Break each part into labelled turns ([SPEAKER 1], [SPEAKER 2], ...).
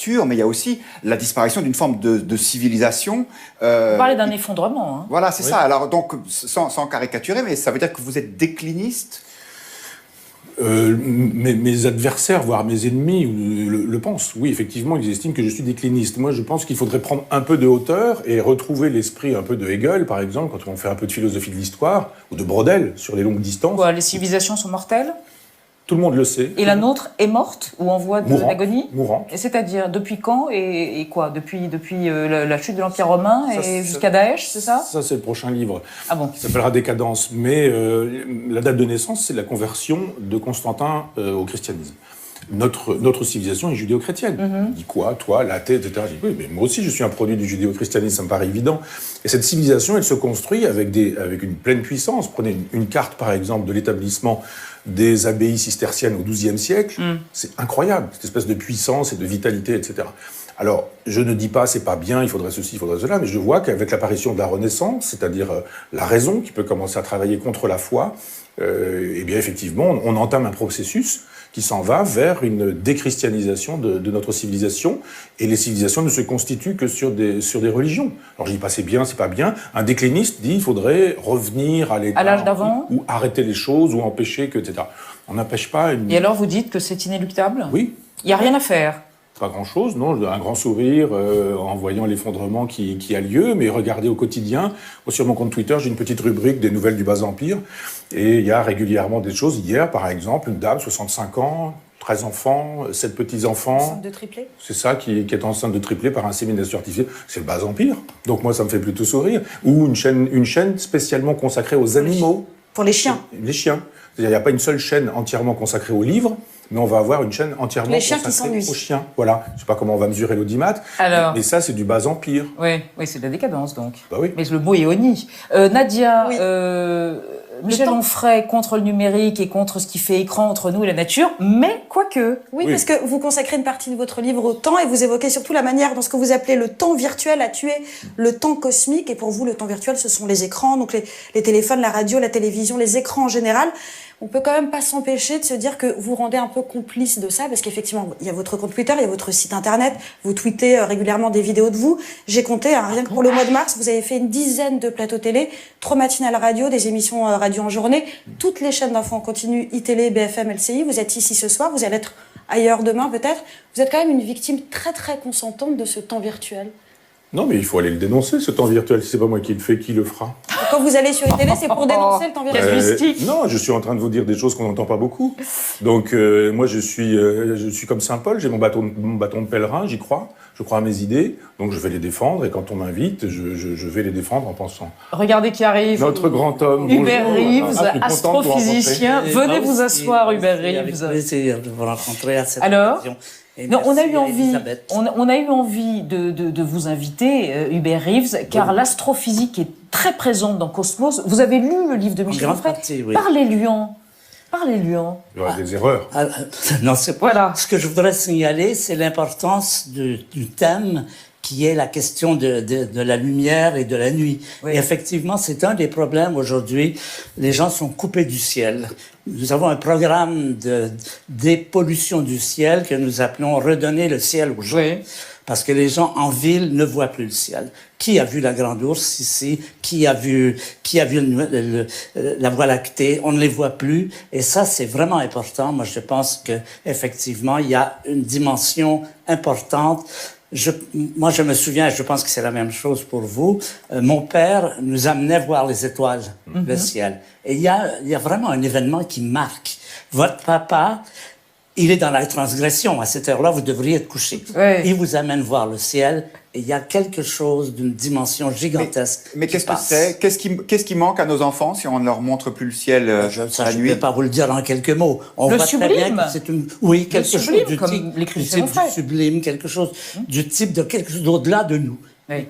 [SPEAKER 1] fracture, mais il y a aussi la disparition d'une forme de civilisation.
[SPEAKER 2] Vous parlez d'un effondrement. Hein.
[SPEAKER 1] Voilà, c'est ça. Alors, donc, sans caricaturer, mais ça veut dire que vous êtes décliniste?
[SPEAKER 3] Mes adversaires, voire mes ennemis, le pensent. Oui, effectivement, ils estiment que je suis décliniste. Moi, je pense qu'il faudrait prendre un peu de hauteur et retrouver l'esprit un peu de Hegel, par exemple, quand on fait un peu de philosophie de l'histoire, ou de Brodel, sur les longues distances.
[SPEAKER 2] Quoi, les civilisations sont mortelles?
[SPEAKER 3] Tout le monde le sait.
[SPEAKER 2] Et la nôtre est morte ou en voie d'agonie?
[SPEAKER 3] Mourante.
[SPEAKER 2] Et c'est-à-dire, depuis quand et quoi? Depuis la chute de l'Empire romain et jusqu'à Daesh, c'est ça?
[SPEAKER 3] Ça, c'est le prochain livre.
[SPEAKER 2] Ah bon?
[SPEAKER 3] Qui s'appellera Décadence. Mais la date de naissance, c'est la conversion de Constantin au christianisme. Notre civilisation est judéo-chrétienne. On dit quoi, toi, l'athée, etc. Je dis, oui, mais moi aussi, je suis un produit du judéo-christianisme, ça me paraît évident. Et cette civilisation, elle se construit avec une pleine puissance. Prenez une carte, par exemple, de l'établissement des abbayes cisterciennes au XIIe siècle. C'est incroyable, cette espèce de puissance et de vitalité, etc. Alors, je ne dis pas, c'est pas bien, il faudrait ceci, il faudrait cela, mais je vois qu'avec l'apparition de la Renaissance, c'est-à-dire la raison qui peut commencer à travailler contre la foi, eh bien, effectivement, on entame un processus qui s'en va vers une déchristianisation de notre civilisation, et les civilisations ne se constituent que sur des religions. Alors je dis pas c'est bien, c'est pas bien. Un décliniste dit il faudrait revenir à l'état,
[SPEAKER 2] à l'âge d'avant,
[SPEAKER 3] ou arrêter les choses, ou empêcher que, etc. On n'empêche pas une...
[SPEAKER 2] Et alors vous dites que c'est inéluctable?
[SPEAKER 3] Oui.
[SPEAKER 2] Il n'y a rien à faire?
[SPEAKER 3] Pas grand-chose, non, un grand sourire en voyant l'effondrement qui a lieu, mais regardez au quotidien. Sur mon compte Twitter, j'ai une petite rubrique des nouvelles du Bas-Empire, et il y a régulièrement des choses. Hier, par exemple, une dame, 65 ans, 13 enfants, 7 petits-enfants.
[SPEAKER 4] Enceinte de triplé.
[SPEAKER 3] C'est ça, qui est enceinte de triplé par insémination artificielle. C'est le Bas-Empire. Donc moi, ça me fait plutôt sourire. Ou une chaîne spécialement consacrée aux animaux.
[SPEAKER 4] Pour les chiens.
[SPEAKER 3] Les chiens. C'est-à-dire, il n'y a pas une seule chaîne entièrement consacrée aux livres, mais on va avoir une chaîne entièrement consacrée aux chiens. Voilà. Je ne sais pas comment on va mesurer l'audimat, mais ça, c'est du Bas-Empire.
[SPEAKER 2] Oui, c'est de la décadence, donc.
[SPEAKER 3] Bah oui.
[SPEAKER 2] Mais le beau est honni. Nadia,
[SPEAKER 4] Oui.
[SPEAKER 2] Michel Onfray contre le numérique et contre ce qui fait écran entre nous et la nature, mais quoique.
[SPEAKER 4] Oui, parce que vous consacrez une partie de votre livre au temps et vous évoquez surtout la manière dont ce que vous appelez le temps virtuel a tué le temps cosmique. Et pour vous, le temps virtuel, ce sont les écrans, donc les téléphones, la radio, la télévision, les écrans en général. On peut quand même pas s'empêcher de se dire que vous rendez un peu complice de ça, parce qu'effectivement, il y a votre compte Twitter, il y a votre site internet, vous tweetez régulièrement des vidéos de vous. J'ai compté, rien que pour le mois de mars, vous avez fait une dizaine de plateaux télé, 3 matinales radio, des émissions radio en journée, toutes les chaînes d'infos en continu, iTélé, BFM, LCI. Vous êtes ici ce soir, vous allez être ailleurs demain peut-être. Vous êtes quand même une victime très très consentante de ce temps virtuel.
[SPEAKER 3] Non, mais il faut aller le dénoncer, ce temps virtuel. Si c'est pas moi qui le fais, qui le fera?
[SPEAKER 4] Quand vous allez sur les télé, c'est pour dénoncer le temps virtuel.
[SPEAKER 3] Non, je suis en train de vous dire des choses qu'on n'entend pas beaucoup. Donc, moi, je suis comme Saint Paul, j'ai mon bâton de pèlerin, j'y crois. Je crois à mes idées, donc je vais les défendre. Et quand on m'invite, je vais les défendre en pensant.
[SPEAKER 2] Regardez qui arrive.
[SPEAKER 3] Notre grand homme.
[SPEAKER 2] Hubert Reeves,
[SPEAKER 3] Ah,
[SPEAKER 2] astrophysicien. Venez vous asseoir, Hubert Reeves.
[SPEAKER 5] Avec plaisir de vous rencontrer à cette
[SPEAKER 2] Alors
[SPEAKER 5] occasion.
[SPEAKER 2] Non, on a eu envie, on a eu envie de vous inviter, Hubert Reeves, car l'astrophysique est très présente dans Cosmos. Vous avez lu le livre de Michel Onfray.
[SPEAKER 5] Oui.
[SPEAKER 2] Parlez-lui-en.
[SPEAKER 3] Il y aura des erreurs.
[SPEAKER 5] Non, c'est
[SPEAKER 2] voilà.
[SPEAKER 5] Ce que je voudrais signaler, c'est l'importance du thème qui est la question de la lumière et de la nuit.
[SPEAKER 2] Oui.
[SPEAKER 5] Et effectivement, c'est un des problèmes aujourd'hui. Les gens sont coupés du ciel. Nous avons un programme de dépollution du ciel que nous appelons « Redonner le ciel aux gens ».
[SPEAKER 2] Oui.
[SPEAKER 5] Parce que les gens en ville ne voient plus le ciel. Qui a vu la Grande Ourse ici? Qui a vu la Voie lactée? On ne les voit plus. Et ça, c'est vraiment important. Moi, je pense que effectivement, il y a une dimension importante. Moi, je me souviens, et je pense que c'est la même chose pour vous, mon père nous amenait voir les étoiles, le ciel. Et il y a vraiment un événement qui marque. Votre papa, il est dans la transgression. À cette heure-là, vous devriez être couché.
[SPEAKER 2] Oui.
[SPEAKER 5] Il vous amène voir le ciel. Et il y a quelque chose d'une dimension gigantesque.
[SPEAKER 1] Mais qu'est-ce que c'est? Qu'est-ce qui manque à nos enfants si on ne leur montre plus le ciel la nuit?
[SPEAKER 5] Je ne vais pas vous le dire en quelques mots. On
[SPEAKER 2] le
[SPEAKER 5] voit
[SPEAKER 2] sublime.
[SPEAKER 5] très bien que c'est oui, quelque chose
[SPEAKER 2] sublime,
[SPEAKER 5] du
[SPEAKER 2] comme
[SPEAKER 5] type,
[SPEAKER 2] l'écrit
[SPEAKER 5] du
[SPEAKER 2] Michel
[SPEAKER 5] type
[SPEAKER 2] Onfray.
[SPEAKER 5] du sublime, quelque chose du type de quelque chose d'au-delà de nous,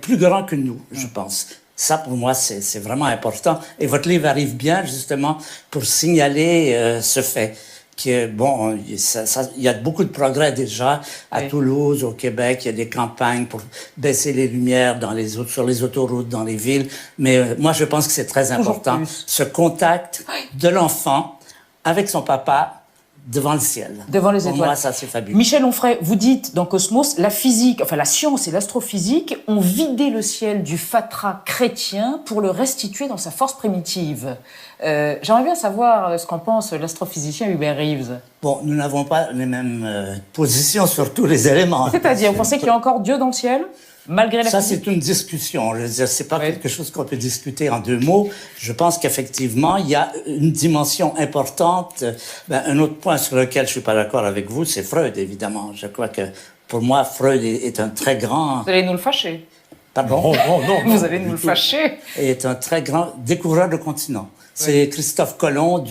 [SPEAKER 5] plus grand que nous, je pense. Ça, pour moi, c'est vraiment important. Et votre livre arrive bien, justement, pour signaler ce fait. Que, bon, il y a beaucoup de progrès déjà à Toulouse, au Québec. Il y a des campagnes pour baisser les lumières sur les autoroutes, dans les villes. Mais moi, je pense que c'est très important. Ce contact de l'enfant avec son papa devant le ciel.
[SPEAKER 2] Devant les
[SPEAKER 5] Pour
[SPEAKER 2] étoiles.
[SPEAKER 5] moi, ça, c'est fabuleux.
[SPEAKER 2] Michel Onfray, vous dites dans Cosmos, la physique, enfin la science et l'astrophysique ont vidé le ciel du fatras chrétien pour le restituer dans sa force primitive. J'aimerais bien savoir ce qu'en pense l'astrophysicien Hubert Reeves.
[SPEAKER 5] Bon, nous n'avons pas les mêmes positions sur tous les éléments.
[SPEAKER 2] C'est-à-dire, vous pensez qu'il y a encore Dieu dans le ciel, malgré la
[SPEAKER 5] Ça,
[SPEAKER 2] physique?
[SPEAKER 5] c'est une discussion. Je veux dire, c'est pas
[SPEAKER 2] Oui.
[SPEAKER 5] quelque chose qu'on peut discuter en 2 mots. Je pense qu'effectivement, il y a une dimension importante. Un autre point sur lequel je suis pas d'accord avec vous, c'est Freud, évidemment. Je crois que, pour moi, Freud est un très grand...
[SPEAKER 2] Vous allez nous le fâcher.
[SPEAKER 5] Pardon?
[SPEAKER 3] Non,
[SPEAKER 2] Vous allez nous le fâcher.
[SPEAKER 5] Est un très grand découvreur de continents. C'est Christophe Colomb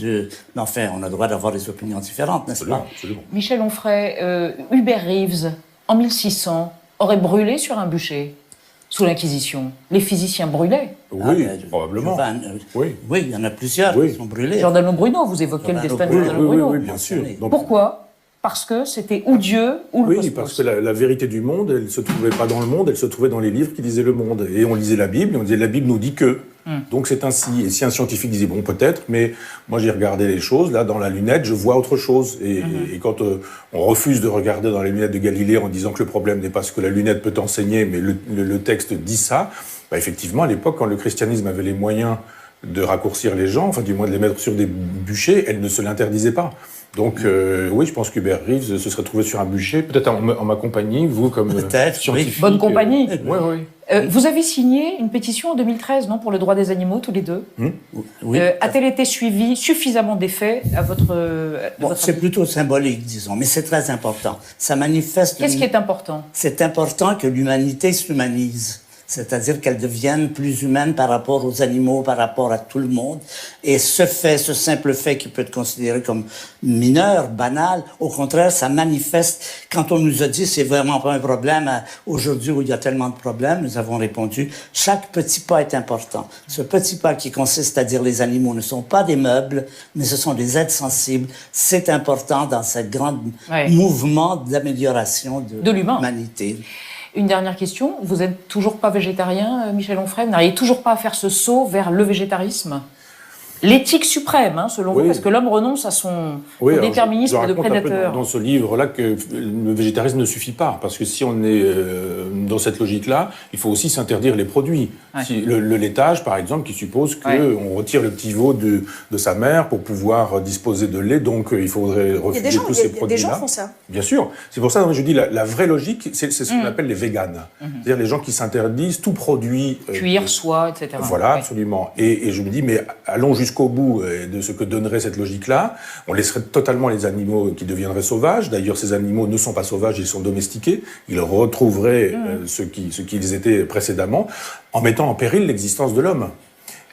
[SPEAKER 5] mais enfin, on a le droit d'avoir des opinions différentes, n'est-ce pas?
[SPEAKER 3] Absolument.
[SPEAKER 2] Michel Onfray, Hubert Reeves, en 1600, aurait brûlé sur un bûcher, sous l'Inquisition. Les physiciens brûlaient.
[SPEAKER 3] Oui, probablement. Oui.
[SPEAKER 5] Oui, il y en a plusieurs
[SPEAKER 3] Oui.
[SPEAKER 5] qui sont brûlés.
[SPEAKER 2] Giordano Bruno, vous évoquez le destin de Giordano Bruno.
[SPEAKER 3] Oui, bien sûr. Donc,
[SPEAKER 2] Pourquoi? Parce que c'était ou Dieu ou le
[SPEAKER 3] oui,
[SPEAKER 2] cosmos.
[SPEAKER 3] parce que la vérité du monde, elle ne se trouvait pas dans le monde, elle se trouvait dans les livres qui disaient le monde. Et on lisait la Bible, et on disait la Bible nous dit que. Donc c'est ainsi. Et si un scientifique disait bon peut-être, mais moi j'ai regardé les choses, là dans la lunette je vois autre chose. Et quand on refuse de regarder dans les lunettes de Galilée en disant que le problème n'est pas ce que la lunette peut enseigner, mais le texte dit ça, bah, effectivement à l'époque quand le christianisme avait les moyens de raccourcir les gens, enfin du moins de les mettre sur des bûchers, elle ne se l'interdisait pas. Donc oui, je pense qu'Hubert Reeves se serait trouvé sur un bûcher, peut-être en ma compagnie, vous comme scientifique.
[SPEAKER 2] Bonne compagnie.
[SPEAKER 3] Oui.
[SPEAKER 2] Vous avez signé une pétition en 2013, non, pour le droit des animaux, tous les deux.
[SPEAKER 5] Oui.
[SPEAKER 2] A-t-elle été suivie suffisamment d'effet à votre...
[SPEAKER 5] Bon, c'est plutôt symbolique, disons, mais c'est très important. Ça manifeste...
[SPEAKER 2] Qu'est-ce qui est important?
[SPEAKER 5] C'est important que l'humanité s'humanise. C'est-à-dire qu'elle devienne plus humaine par rapport aux animaux, par rapport à tout le monde. Et ce simple fait qui peut être considéré comme mineur, banal, au contraire, ça manifeste. Quand on nous a dit c'est vraiment pas un problème, aujourd'hui où il y a tellement de problèmes, nous avons répondu chaque petit pas est important. Ce petit pas qui consiste à dire les animaux ne sont pas des meubles, mais ce sont des êtres sensibles, c'est important dans ce grand mouvement d'amélioration de l'humanité.
[SPEAKER 2] Une dernière question. Vous n'êtes toujours pas végétarien, Michel Onfray? Vous n'arrivez toujours pas à faire ce saut vers le végétarisme? L'éthique suprême, hein, selon vous, parce que l'homme renonce à son déterminisme de prédateur.
[SPEAKER 3] Dans ce livre-là que le végétarisme ne suffit pas, parce que si on est dans cette logique-là, il faut aussi s'interdire les produits. Si, le laitage, par exemple, qui suppose qu'on retire le petit veau de sa mère pour pouvoir disposer de lait, donc il faudrait refuser tous ces produits-là.
[SPEAKER 4] Il y a des gens qui font ça.
[SPEAKER 3] Bien sûr. C'est pour ça que je dis la vraie logique, c'est ce qu'on appelle les véganes. C'est-à-dire les gens qui s'interdisent tout produit...
[SPEAKER 2] cuir, soie, etc.
[SPEAKER 3] Voilà, absolument. Et je me dis, mais allons jusqu'au bout de ce que donnerait cette logique-là. On laisserait totalement les animaux qui deviendraient sauvages. D'ailleurs, ces animaux ne sont pas sauvages, ils sont domestiqués. Ils retrouveraient ce qu'ils étaient précédemment, en mettant en péril l'existence de l'homme.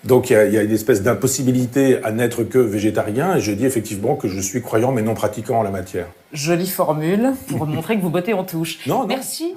[SPEAKER 3] Donc il y a une espèce d'impossibilité à n'être que végétarien, et je dis effectivement que je suis croyant mais non pratiquant en la matière.
[SPEAKER 2] Jolie formule pour montrer que vous bottez en touche.
[SPEAKER 3] Non.
[SPEAKER 2] Merci.